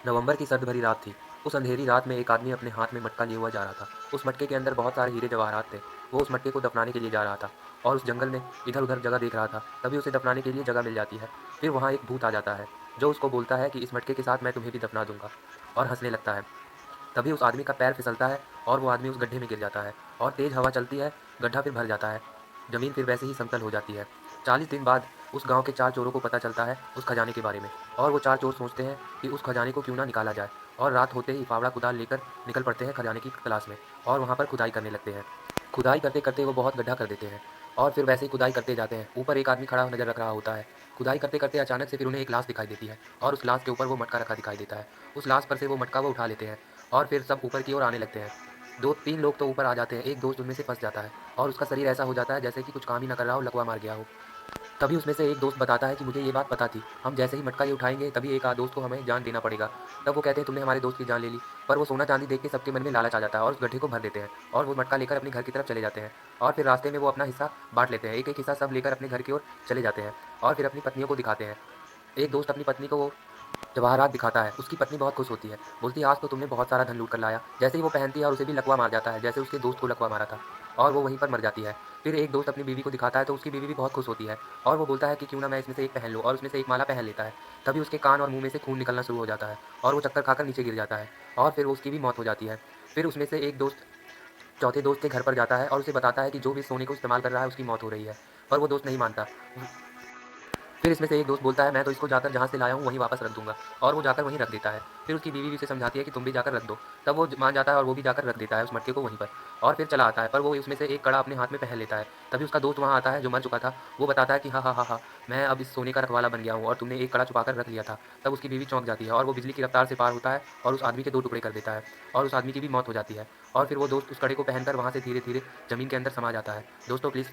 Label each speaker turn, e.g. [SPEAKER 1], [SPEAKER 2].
[SPEAKER 1] नवंबर की सर्द भरी रात थी। उस अंधेरी रात में एक आदमी अपने हाथ में मटका लिए हुआ जा रहा था। उस मटके के अंदर बहुत सारे हीरे जवाहरात थे। वो उस मटके को दफनाने के लिए जा रहा था और उस जंगल में इधर-उधर जगह देख रहा था। तभी उसे दफनाने के लिए जगह मिल जाती है। फिर वहाँ एक भूत आ जाता है, जो उसको बोलता है कि इस मटके के साथ मैं तुम्हें भी दफना दूँगा, और हँसने लगता है। तभी उस आदमी का पैर फिसलता है और वो आदमी उस गड्ढे में गिर जाता है और तेज़ हवा चलती है, गड्ढा फिर भर जाता है। ज़मीन फिर वैसे ही समतल हो जाती है। 40 दिन बाद उस गाँव के 4 चोरों को पता चलता है उस खजाने के बारे में, और वो 4 चोर सोचते हैं कि उस खजाने को क्यों ना निकाला जाए, और रात होते ही फावड़ा कुदाल लेकर निकल पड़ते हैं खजाने की तलाश में और वहाँ पर खुदाई करने लगते हैं। खुदाई करते-करते वो बहुत गड्ढा कर देते हैं और फिर वैसे ही खुदाई करते जाते हैं। ऊपर एक आदमी खड़ा नज़र रख रहा होता है। खुदाई करते-करते अचानक से फिर उन्हें एक लाश दिखाई देती है और उस लाश के ऊपर वो मटका रखा दिखाई देता है। उस लाश पर से वो मटका वो उठा लेते हैं और फिर सब ऊपर की ओर आने लगते हैं। 2-3 लोग तो ऊपर आ जाते हैं, एक दोस्त उनमें से फँस जाता है और उसका शरीर ऐसा हो जाता है जैसे कि कुछ काम ही ना कर रहा हो, लकवा मार गया हो। तभी उसमें से एक दोस्त बताता है कि मुझे ये बात पता थी, हम जैसे ही मटका ये उठाएँगे तभी एक दोस्त को हमें जान देना पड़ेगा। तब वो कहते हैं तुमने हमारे दोस्त की जान ले ली, पर वो सोना-चांदी देख के सबके मन में लालच आ जाता है और उस गड्ढे को भर देते हैं और वो मटका लेकर अपने घर की तरफ चले जाते हैं और फिर रास्ते में वो अपना हिस्सा बाँट लेते हैं। एक-एक हिस्सा सब लेकर अपने घर की ओर चले जाते हैं और फिर अपनी पत्नियों को दिखाते हैं। एक दोस्त अपनी पत्नी को वो जवाहरात दिखाता है, उसकी पत्नी बहुत खुश होती है। बोलती है आज तो तुमने बहुत सारा धन लूट कर लाया। जैसे ही वो पहनती है और उसे भी लकवा मार जाता है, जैसे उसके दोस्त को लकवा मारा था, और वो वहीं पर मर जाती है। फिर एक दोस्त अपनी बीवी को दिखाता है तो उसकी बीवी भी बहुत खुश होती है और वो बोलता है कि क्यों ना मैं इसमें से एक पहन लूँ, और उसमें से एक माला पहन लेता है। तभी उसके कान और मुँह में से खून निकलना शुरू हो जाता है और वो चक्कर खाकर नीचे गिर जाता है और फिर उसकी भी मौत हो जाती है। फिर उसमें से एक दोस्त चौथे दोस्त के घर पर जाता है और उसे बताता है कि जो भी इस सोने को इस्तेमाल कर रहा है उसकी मौत हो रही है, पर वो दोस्त नहीं मानता। फिर इसमें से एक दोस्त बोलता है मैं तो इसको जाकर जहाँ से लाया हूँ वहीं वापस रख दूँगा, और वो जाकर वहीं रख देता है। फिर उसकी बीवी भी उसे समझाती है कि तुम भी जाकर रख दो। तब वो मान जाता है और वो भी जाकर रख देता है उस मटके को वहीं पर, और फिर चला आता है, पर वो उसमें से एक कड़ा अपने हाथ में पहन लेता है। तभी उसका दोस्त वहाँ आता है जो मर चुका था, वो बताता है कि हाँ, हाँ, हाँ, हाँ, मैं अब इस सोने का रखवाला बन गया हूँ और तुमने एक कड़ा छुपा कर रख लिया था। तब उसकी बीवी चौंक जाती है और वो बिजली की रफ्तार से पार होता है और उस आदमी के 2 टुकड़े कर देता है और उस आदमी की भी मौत हो जाती है, और फिर वो दोस्त उस कड़े को पहनकर वहाँ से धीरे-धीरे ज़मीन के अंदर समा जाता है। दोस्तों प्लीज़